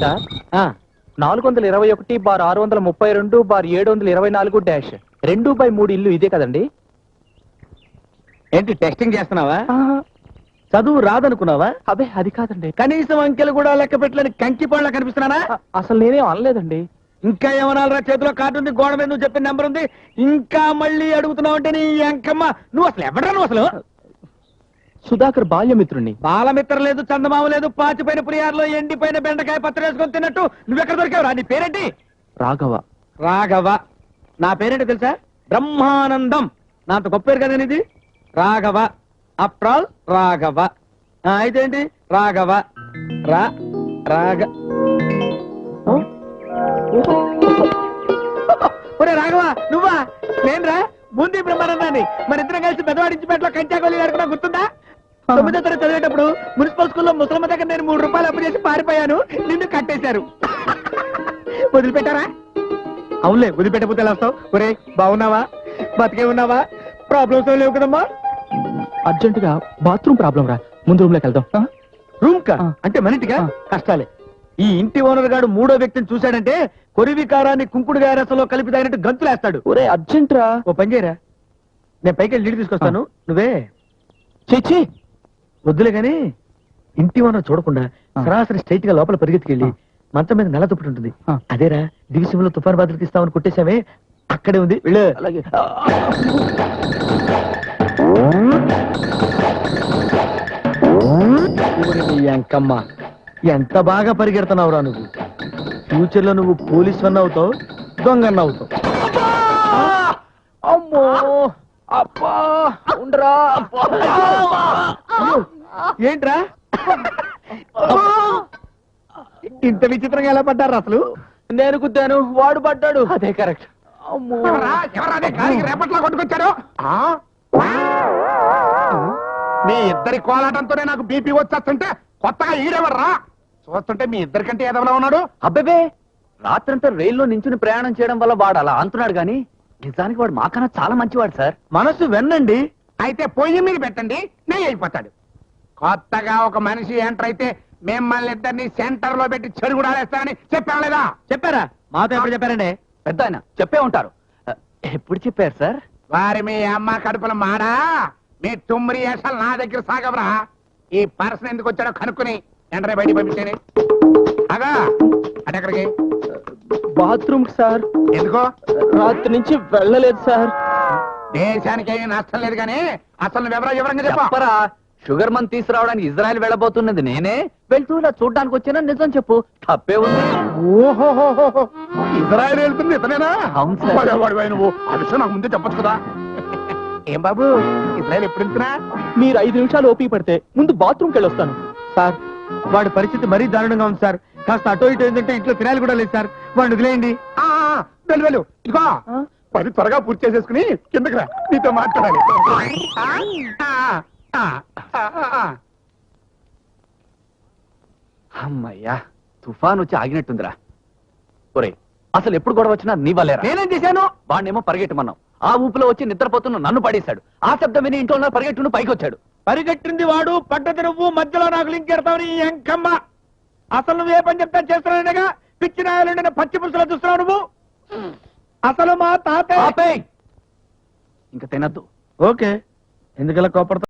Sir 421/632/724 ఇల్లు ఇదే కదండి? ఏంటి టెస్టింగ్ చేస్తున్నావా? చదువు రాదనుకున్నావా? అబే అది కాదండి. కనీసం అంకెలు కూడా లెక్క పెట్టలేని కంకి పళ్ళ కనిపిస్తున్నానా? అసలు నేనేం అనలేదండి. ఇంకా ఏమనాలరా? చేతిలో కార్డు ఉంది, గోడ మీద నువ్వు చెప్పిన నెంబర్ ఉంది, ఇంకా మళ్ళీ అడుగుతున్నావు అంటే నీ అంకమ్మ. నువ్వు అసలు ఎవడరా? నువ్వు అసలు సుధాకర్ బాల్యమిత్రుణ్ణి. బాలమిత్ర లేదు, చందమామ లేదు, పాచిపోయిన పులియార్లో ఎండిపోయిన బెండకాయ పత్రం వేసుకొని తిన్నట్టు నువ్వెక్కడ దొరికావురా? నీ పేరేంటి? రాఘవ. రాఘవ. నా పేరేంటి తెలుసా? బ్రహ్మానందం. నా అంత గొప్ప పేరు కదా ఇది. రాఘవ. అప్రాల్ రాఘవ. అయితే ఏంటి? రాఘవ. రాఘ ఒరే రాఘవ, నువ్వా? నేనురా, బూందీ బ్రహ్మానందాన్ని. మన ఇద్దరం కలిసి పెద్దవాడించిపేటలో కంచాగోళీ ఆడుకున్నా, గుర్తుందా? 9వ తరగతి చదివేటప్పుడు మున్సిపల్ స్కూల్లో ముసలమ్మ దగ్గర నేను 3 రూపాయలు అప్పు చేసి పారిపోయాను. నిన్ను కట్టేశారు. వదిలిపెట్టారా? అవునులే, వదిలిపెట్టకపోతే ఎలా వస్తావు? ఒరే బాగున్నావా? బతికే ఉన్నావా? ప్రాబ్లమ్స్ లేవు కదమ్మా? అర్జెంట్ గా బాత్రూమ్ ప్రాబ్లం రా, ముందు రూమ్ లోకి వెళ్దాం. రూమ్ కా అంటే మనింటిగా? కష్టాలే. ఈ ఇంటి ఓనర్ గాడు 3వ వ్యక్తిని చూశాడంటే కొరివి కారాన్ని కుంకుడుగాయ రసంలో కలిపి తాగినట్టు గంతులేస్తాడు. ఒరే అర్జెంట్ రా. ఓ పని చేయరా, నేను పైకి వెళ్ళి నీళ్ళు తీసుకొస్తాను, నువ్వే చేచి. వద్దులే గాని ఇంటి ఓనర్ చూడకుండా సరాసరి స్ట్రైట్ గా లోపల పరిగెత్తుకెళ్ళి మంచం మీద నెల దుప్పటి ఉంటుంది, అదేరా దివిసీమలో తుఫాను బాధలకు ఇస్తామని కొట్టేశామే, అక్కడే ఉంది, వెళ్ళు. అలాగే. అంకమ్మ, ఎంత బాగా పరిగెడుతున్నావురా నువ్వు. ఫ్యూచర్ లో నువ్వు పోలీస్ వన్ అవుతావు, దొంగన్న అవుతావు. అమ్మో అబ్బా ఉండరా. ఏంట్రా ఇంత విచిత్రంగా ఎలా పడ్డారు అసలు? నేను గుద్దాను, వాడు పడ్డాడు. అదే కరెక్ట్. అమ్మో రేపట్లో కొట్టుకొచ్చారు. మీ ఇద్దరి కోలాటంతోనే నాకు బీపీ వచ్చేస్తుంటే కొత్తగా ఈడెవర్రా? చూస్తుంటే మీ ఇద్దరికంటే ఏదైనా ఉన్నాడు. అబ్బే, రాత్రంతా రైల్లో నించుని ప్రయాణం చేయడం వల్ల వాడు అలా అంటున్నాడు గాని నిజానికి వాడు మాకన్నా చాలా మంచివాడు సార్. మనసు వెన్నండి. అయితే పొయ్యి మీద పెట్టండి, నెయ్యి అయిపోతాడు. కొత్తగా ఒక మనిషి ఎంటర్ అయితే మిమ్మల్ని ఇద్దరిని సెంటర్ లో పెట్టి చెడుగుడాలేస్తానని చెప్పాం లేదా? చెప్పారా? మాతో ఎప్పుడు చెప్పారండి? పెద్ద ఆయన చెప్పే ఉంటారు. ఎప్పుడు చెప్పారు సార్? వారి మీ అమ్మ కడుపుల మాడా, మీ తుమ్మిరి వేషాలు నా దగ్గర సాగవరా. ఈ పర్సన్ ఎందుకు వచ్చాడో కనుక్కుని ఎంటనే బయటికి పంపించేని. అగా అటెక్కడికి? Bathroom sir. ఎందుకో? రాత్రి నుంచి వెళ్ళలేదు సార్. దేశానికి ఏమీ నష్టం లేదు కానీ అసలు వివరంగా చెప్పరా. షుగర్ మంత్ తీసుకురావడానికి ఇజ్రాయెల్ వెళ్ళబోతున్నది నేనే. వెళ్తూ ఇలా చూడ్డానికి వచ్చినా నిజం చెప్పు, తప్పే ఉంది. ఓహో, ఇజ్రాయెల్ వెళ్తుంది ఇతనేనా? అవును సార్. నువ్వు ఆ విషయం నాకు ముందే చెప్పొచ్చు కదా. ఏం బాబు, ఇజ్రాయెల్ ఎప్పుడు వెళ్తున్నా? మీరు 5 నిమిషాలు ఓపిక పడితే ముందు బాత్రూమ్కి వెళ్ళి వస్తాను. సార్ వాడి పరిస్థితి మరీ దారుణంగా ఉంది సార్. కాస్త అటో ఇటో ఏంటంటే ఇంట్లో తినాలి కూడా లేదు సార్. వాడిని వదిలేయండి. వెళ్ళు ఇదిగో పని త్వరగా పూర్తి చేసేసుకుని కిందకి రా, నీతో మాట్లాడాలి. అమ్మయ్యా, తుఫాన్ వచ్చి ఆగినట్టుందిరా. ఒరే అసలు ఎప్పుడు గొడవ వచ్చినా నీ వల్లేరా. నేనేం చేశాను? వాడినేమో పరిగెట్టమన్నావు, ఆ ఊపిలో వచ్చి నిద్రపోతున్న నన్ను పడేశాడు. ఆ శబ్దం విని ఇంట్లో పరిగెట్టును పైకి వచ్చాడు. పరిగెట్టింది వాడు, పడ్డది నువ్వు, మధ్యలో నాకు లింక్ ఎడతావు ఎంకమ్మ. అసలు నువ్వే పని చెప్తా చేస్తున్నావుగా, పిచ్చి నాయాలుండిన పచ్చి పులుసులో చూస్తున్నావు నువ్వు. అసలు మా తాత ఇంకా తినద్దు. ఓకే, ఎందుకలా కోపడతావు?